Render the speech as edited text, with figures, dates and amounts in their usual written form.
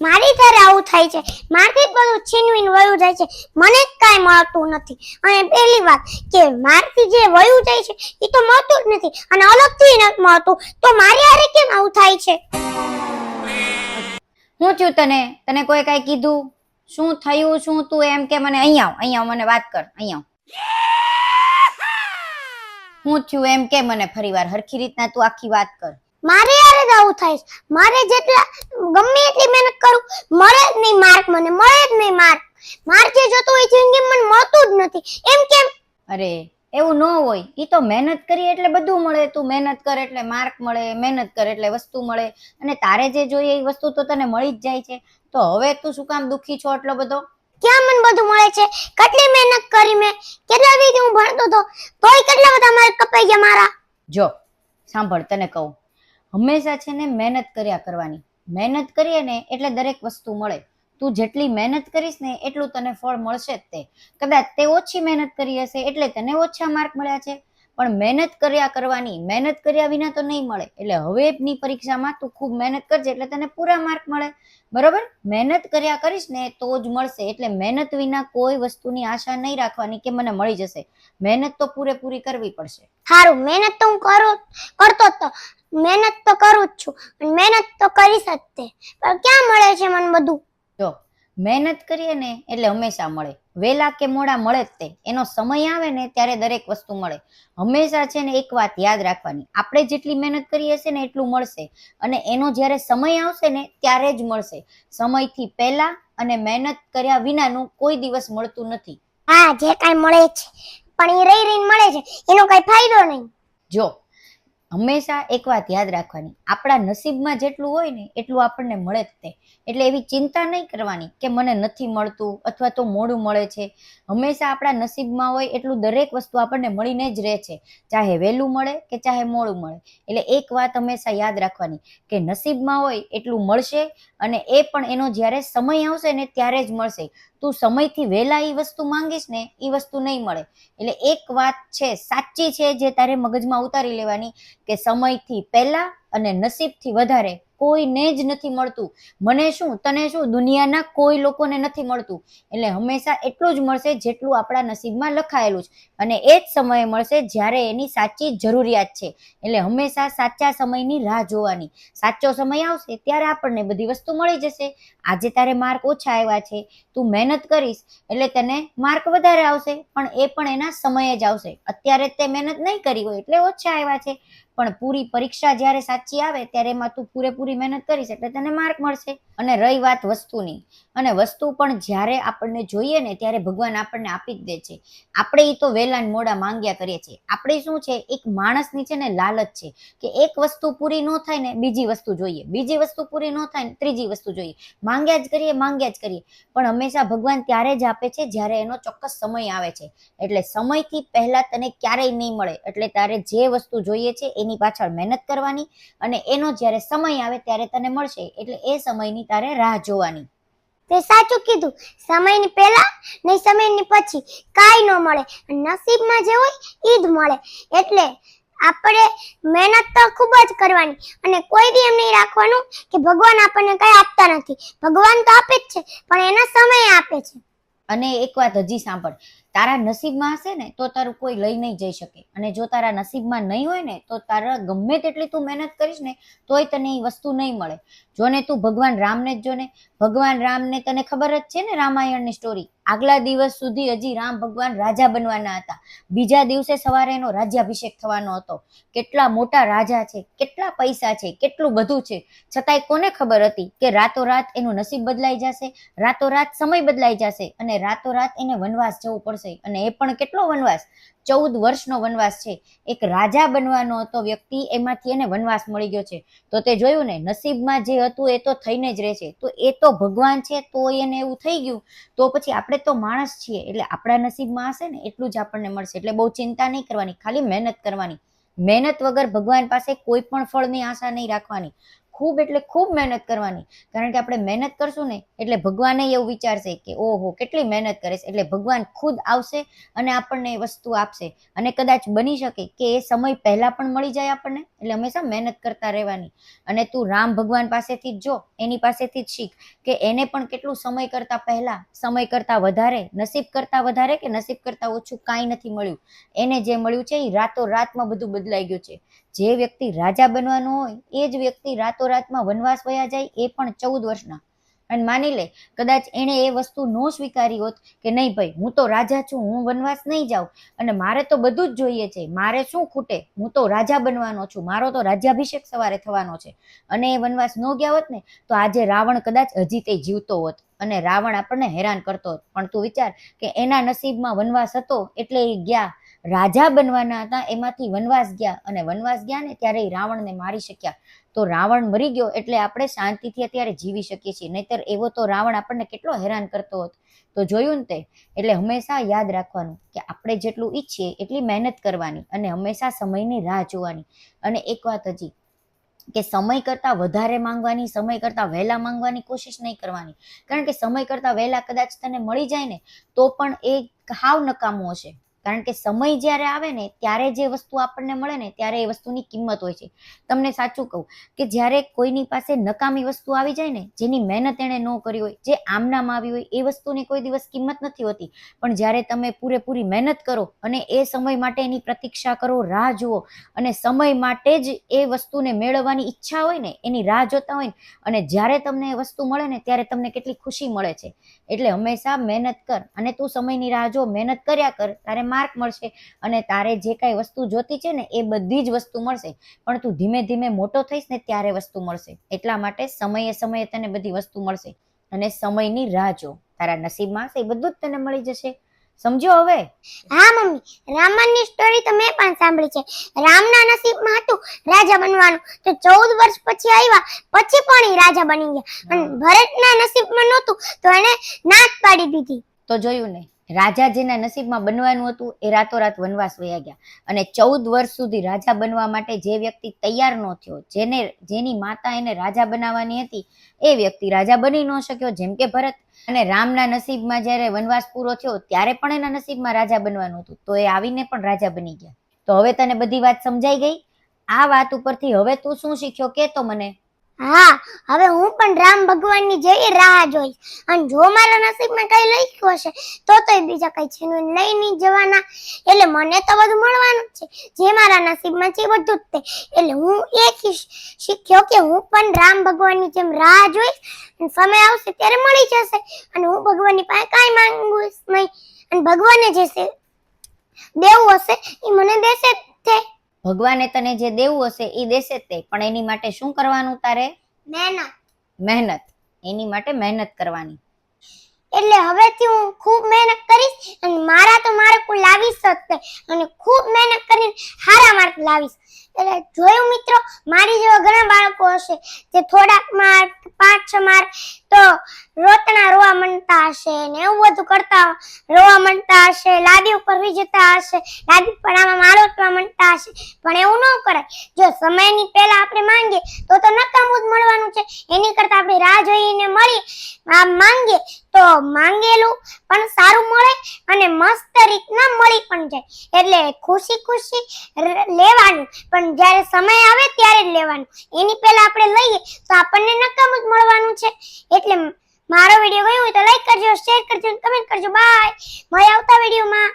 મારી ઘરે આવું થાય છે, મારથી જ બધું છીનવીને વયું જાય છે, મને જ કાંઈ મળતું નથી. અને પહેલી વાત કે મારથી જે વયું જાય છે એ તો મળતું જ નથી અને અલગથી નથી મળતું, તો મારી હારે કેમ આવું થાય છે? હું થયું તને? તને કોઈ કાંઈ કીધું? શું થયું? શું તું એમ કે મને અહીંયા આવ મને વાત કર, અહીંયા હું થયું એમ કે મને ફરીવાર હરખી રીતના તું આખી વાત કર. મારે યાર જ આવું થાય છે. મારે જેટલા ગમે એટલી મહેનત કરું મળે જ નહીં માર્ક, મને મળે જ નહીં માર્ક. માર્ક જે જોતો હોય જિંદગી મને મળતું જ નથી. એમ કેમ? અરે એવું ન હોય, ઈ તો મહેનત કરીએ એટલે બધું મળે. તું મહેનત કર એટલે માર્ક મળે, મહેનત કર એટલે વસ્તુ મળે, અને તારે જે જોઈએ એ વસ્તુ તો તને મળી જ જાય છે. તો હવે તું શું કામ દુખી છો એટલો બધો? ક્યાં મને બધું મળે છે? કેટલી મહેનત કરી મેં, કેટલા દી હું ભણતો હતો તોય કેટલા બધા માર્ક કપાઈ ગયા મારા. જો સાંભળ, તને કહું, હંમેશા છે ને મહેનત કર્યા કરવાની. મહેનત કરીએ ને એટલે દરેક વસ્તુ મળે. તું જેટલી મહેનત કરીશ ને એટલું તને ફળ મળશે જ. તે કદાચ તે ઓછી મહેનત કરી હશે એટલે તને ઓછા માર્ક મળ્યા છે, પણ મહેનત કર્યા કરવાની. મહેનત કર્યા વિના તો નહીં મળે. એટલે હવેની પરીક્ષામાં તું ખૂબ મહેનત કરજે એટલે તને પૂરા માર્ક મળે, બરોબર? મહેનત કર્યા કરીશ ને તો જ મળશે. એટલે મહેનત વિના કોઈ વસ્તુની આશા નહીં રાખવાની કે મને મળી જશે. મહેનત તો પૂરેપૂરી કરવી પડશે. સારું, મહેનત તો હું કરતો જ તો, મહેનત તો કરું જ છું, મહેનત તો કરીશ જ તે, પણ ક્યાં મળે છે મને બધું? જો મહેનત કરીએ ને એટલે હંમેશા મળે. વહેલા કે મોડા મળે જ તે. એનો સમય આવે ને ત્યારે દરેક વસ્તુ મળે. હંમેશા છે ને એક વાત યાદ રાખવાની, આપણે જેટલી મહેનત કરીએ છીએ ને એટલું મળશે, અને એનો જ્યારે સમય આવશે ને ત્યારે જ મળશે. સમયથી પહેલા અને મહેનત કર્યા વિનાનું કોઈ દિવસ મળતું નથી. હા, જે કાંઈ મળે છે પણ એ રહી રહીને મળે છે, એનો કાંઈ ફાયદો નહીં. જો હંમેશા એક વાત યાદ રાખવાની, આપણા નસીબમાં જેટલું હોય ને એટલું આપણને મળે જ તે. એટલે એવી ચિંતા નહીં કરવાની કે મને નથી મળતું અથવા તો મોડું મળે છે. હંમેશા આપણા નસીબમાં હોય એટલું દરેક વસ્તુ આપણને મળીને જ રહે છે, ચાહે વહેલું મળે કે ચાહે મોડું મળે. એટલે એક વાત હંમેશા યાદ રાખવાની કે નસીબમાં હોય એટલું મળશે, અને એ પણ એનો જ્યારે સમય આવશે ને ત્યારે જ મળશે. તું સમયથી વહેલા એ વસ્તુ માંગીશ ને એ વસ્તુ નહીં મળે. એટલે એક વાત છે સાચી છે જે તારે મગજમાં ઉતારી લેવાની, કે સમયથી પહેલા અને નસીબથી વધારે કોઈને જ નથી મળતું. મને શું, તને શું, દુનિયાના કોઈ લોકોને નથી મળતું. એટલે હંમેશા એટલું જ મળશે જેટલું આપણા નસીબમાં લખાયેલું છે, અને એ જ સમયે મળશે જ્યારે એની સાચી જરૂરિયાત છે. એટલે હંમેશા સાચા સમયની રાહ જોવાની. સાચો સમય આવશે ત્યારે આપણને બધી વસ્તુ મળી જશે. આજે તારે માર્ક ઓછા આવ્યા છે, તું મહેનત કરીશ એટલે તને માર્ક વધારે આવશે, પણ એ પણ એના સમયે જ આવશે. અત્યારે તે મહેનત નહીં કરી હોય એટલે ઓછા આવ્યા છે, પણ પૂરી પરીક્ષા જ્યારે સાચી આવે ત્યારે એમાં તું પૂરેપૂરી મહેનત કરીશ એટલે તને માર્ક મળશે. અને રહી વાત વસ્તુની, અને વસ્તુ પણ જ્યારે આપણને જોઈએ ને ત્યારે ભગવાન આપણને આપી જ દે છે. આપણે એ તો વહેલા ને મોડા માંગ્યા કરીએ છીએ. આપણે શું છે, એક માણસની છે ને લાલચ છે કે એક વસ્તુ પૂરી ન થાય ને બીજી વસ્તુ જોઈએ, બીજી વસ્તુ પૂરી ન થાય ને ત્રીજી વસ્તુ જોઈએ. માંગ્યા જ કરીએ, પણ હંમેશા ભગવાન ત્યારે જ આપે છે જ્યારે એનો ચોક્કસ સમય આવે છે. એટલે સમયથી પહેલા તને ક્યારેય નહીં મળે. એટલે તારે જે વસ્તુ જોઈએ છે એની પાછળ મહેનત કરવાની, અને એનો જ્યારે સમય આવે ત્યારે તને મળશે. એટલે એ સમયની તારે રાહ જોવાની. તે સાચું કીધું, સમયની પહેલા નહીં સમયની પછી કાંઈ ન મળે, નસીબમાં જે હોય ઈ જ મળે. એટલે આપણે મહેનત તો ખૂબ જ કરવાની, અને કોઈ દી એમ નહીં રાખવાનું કે ભગવાન આપણને કઈ આપતા નથી. ભગવાન તો આપે જ છે, પણ એના સમય આપે છે. અને એક વાત હજી સાંભળ, તારા નસીબમાં હશે ને તો તારું કોઈ લઈ નહીં જઈ શકે, અને જો તારા નસીબમાં નહીં હોય ને તો તારા ગમે તેટલી તું મહેનત કરીશ ને તોય તને એ વસ્તુ નહીં મળે. જોને તું ભગવાન રામને જ જોને. ભગવાન રામને તને ખબર જ છે ને રામાયણની સ્ટોરી. આગલા દિવસ સુધી હજી રામ ભગવાન રાજા બનવાના હતા. બીજા દિવસે સવારે એનો રાજ્યાભિષેક થવાનો હતો. કેટલા મોટા રાજા છે, કેટલા પૈસા છે, કેટલું બધું છે, છતાંય કોને ખબર હતી કે રાતોરાત એનું નસીબ બદલાઈ જશે, રાતોરાત સમય બદલાઈ જશે, અને રાતોરાત એને વનવાસ જવું પડશે. અને એ પણ કેટલો વનવાસ? 14 વર્ષનો વનવાસ છે. એક રાજા બનવાનો હતો વ્યક્તિ, એમાંથી એને વનવાસ મળી ગયો છે. તો તે જોયું ને, નસીબમાં જે હતું એ તો થઈને જ રહેશે. તો એ તો ભગવાન છે તો એને એવું થઈ ગયું, તો પછી આપણે તો માણસ છીએ એટલે આપણા નસીબમાં હશે ને એટલું જ આપણને મળશે. એટલે બહુ ચિંતા નહીં કરવાની, ખાલી મહેનત કરવાની. મહેનત વગર ભગવાન પાસે કોઈ પણ ફળની આશા નહીં રાખવાની. ખૂબ એટલે ખૂબ મહેનત કરવાની. કારણ કે આપણે મહેનત કરશું ને એટલે ભગવાન એવું વિચારશે કે ઓહો કેટલી મહેનત કરે છે, એટલે ભગવાન ખુદ આવશે અને આપણને એ વસ્તુ આપશે. અને કદાચ બની શકે કે એ સમય પહેલા પણ મળી જાય આપણને. એટલે હંમેશા મહેનત કરતા રહેવાની. અને તું રામ ભગવાન પાસેથી જ જો, એની પાસેથી જ શીખ કે એને પણ કેટલું સમય કરતા પહેલા, સમય કરતા વધારે, નસીબ કરતા વધારે કે નસીબ કરતા ઓછું કાંઈ નથી મળ્યું. એને જે મળ્યું છે એ રાતોરાતમાં બધું બદલાઈ ગયું છે. જે વ્યક્તિ રાજા બનવાનો હોય એ જ વ્યક્તિ રાતોરાતમાં વનવાસ વયા જાય, એ પણ 14 વર્ષના. અને માની લે કદાચ એણે એ વસ્તુ ન સ્વીકારી હોત કે નહીં ભાઈ હું તો રાજા છું, હું વનવાસ નહીં જાઉં અને મારે તો બધું જ જોઈએ છે, મારે શું ખૂટે, હું તો રાજા બનવાનો છું, મારો તો રાજ્યાભિષેક સવારે થવાનો છે, અને એ વનવાસ ન ગયા હોત ને તો આજે રાવણ કદાચ હજી તે જીવતો હોત અને રાવણ આપણને હેરાન કરતો હોત. પણ તું વિચાર કે એના નસીબમાં વનવાસ હતો એટલે એ ગયા, રાજા બનવાના હતા એમાંથી વનવાસ ગયા, અને વનવાસ ગયા ને ત્યારે એ રાવણને મારી શક્યા. તો રાવણ મરી ગયો એટલે આપણે શાંતિથી અત્યારે જીવી શકીએ છીએ, નહીતર એવો તો રાવણ આપણને કેટલો હેરાન કરતો હોત. તો જોયું ને તે. એટલે હંમેશા યાદ રાખવાનું કે આપણે જેટલું ઈચ્છીએ એટલી મહેનત કરવાની અને હંમેશા સમયની રાહ જોવાની. અને એક વાત હજી કે સમય કરતાં વધારે માંગવાની, સમય કરતાં વહેલા માંગવાની કોશિશ નહીં કરવાની. કારણ કે સમય કરતાં વહેલા કદાચ તને મળી જાય ને તો પણ એ હાવ નકામું હશે. કારણ કે સમય જ્યારે આવે ને ત્યારે જે વસ્તુ આપણને મળે ને ત્યારે એ વસ્તુની કિંમત હોય છે. તમને સાચું કહું કે જ્યારે કોઈની પાસે નકામી વસ્તુ આવી જાય ને, જેની મહેનત એણે ન કરી હોય, જે આમનામ આવી હોય, એ વસ્તુની કોઈ દિવસ કિંમત નથી હોતી. પણ જ્યારે તમે પૂરેપૂરી મહેનત કરો અને એ સમય માટે એની પ્રતીક્ષા કરો, રાહ જુઓ અને સમય માટે જ એ વસ્તુને મેળવવાની ઈચ્છા હોય ને, એની રાહ જોતા હોય ને, અને જ્યારે તમને એ વસ્તુ મળે ને ત્યારે તમને કેટલી ખુશી મળે છે. એટલે હંમેશા મહેનત કર અને તું સમયની રાહ જો, મહેનત કર્યા કર, તારે માર્ક મળશે અને તારે જે કાંઈ વસ્તુ જોતી છે ને એ બધી જ વસ્તુ મળશે. પણ તું ધીમે ધીમે મોટો થઈશ ને ત્યારે વસ્તુ મળશે. એટલા માટે સમયે સમયે તને બધી વસ્તુ મળશે અને સમયની રાહ જો, તારા નસીબમાં હશે એ બધું જ તને મળી જશે. સમજો હવે? હા મમ્મી, રામાયણની સ્ટોરી તો મેં પણ સાંભળી છે. રામના નસીબમાં હતું રાજા બનવાનું, તો 14 વર્ષ પછી આવ્યા પછી પણ એ રાજા બની ગયા. અને ભરતના નસીબમાં નહોતું તો એને ના જ પાડી દીધી. તો જોયું ને, રાજા જેના નસીબમાં બનવાનું હતું એ રાતોરાત વનવાસ વયા ગયા. અને 14 વર્ષ સુધી રાજા બનવા માટે જે વ્યક્તિ તૈયાર ન થયો, જેની માતા એને રાજા બનાવવાની હતી, એ વ્યક્તિ રાજા બની ન શક્યો, જેમ કે ભરત. અને રામના નસીબમાં જ્યારે વનવાસ પૂરો થયો ત્યારે પણ એના નસીબમાં રાજા બનવાનું હતું, તો એ આવીને પણ રાજા બની ગયા. તો હવે તને બધી વાત સમજાઈ ગઈ? આ વાત ઉપરથી હવે તું શું શીખ્યો કે તો મને? હા, હવે હું પણ રામ ભગવાનની જેવી રાહ જોઈશ. અને જો મારા નસીબમાં કઈ લખ્યું હશે તો બીજા કઈ છે લઈ નહીં જવાના. એટલે મને તો બધું મળવાનું જ છે, જે મારા નસીબમાં છે એ બધું જ તે. એટલે હું એ શીખ્યો કે હું પણ રામ ભગવાનની જેમ રાહ જોઈશ. સમય આવશે ત્યારે મળી જશે અને હું ભગવાનની પાસે કાંઈ માંગીશ નહીં. અને ભગવાને જે દેવું હશે એ મને દેશે જ તે. ભગવાને તને જે દેવું હશે એ દેશે જ તે, પણ એની માટે શું કરવાનું તારે? મહેનત. એની માટે મહેનત કરવાની. એટલે હવેથી હું ખૂબ મહેનત કરીશ અને મારે કોઈ લાવીશ જ તે. અને ખૂબ મહેનત કરીને સારા માર્ક લાવીશ. એટલે જોયું મિત્રો, મારી જેવા ઘણા બાળકો હશે જે થોડાક માર્ક, 5-6 માર્ક તો રોતણા રોવા માંડતા હશે ને એવું બધું કરતા રોવા માંડતા હશે, લાદી ઉપર વી જતા હશે, લાદી પર આમાં માળોટવા માંડતા હશે. પણ એવું ન કરાય. જો સમયની પહેલા આપણે માંગીએ તો નકામું જ મળવાનું છે. એની કરતા આપણે રાહ જોઈને માંગીએ તો માંગેલું પણ સારું મળે અને મસ્ત રીતના મળી પણ જાય. એટલે ખુશી ખુશી લેવાનું, પણ જ્યારે સમય આવે ત્યારે જ લેવાનું. એની પહેલા આપણે લઈએ તો આપણને નકામું જ મળવાનું છે. એટલે મારો વિડીયો ગયો હોય તો લાઈક કરજો, શેર કરજો, કમેન્ટ કરજો. બાય, મળીએ આવતા વિડીયોમાં.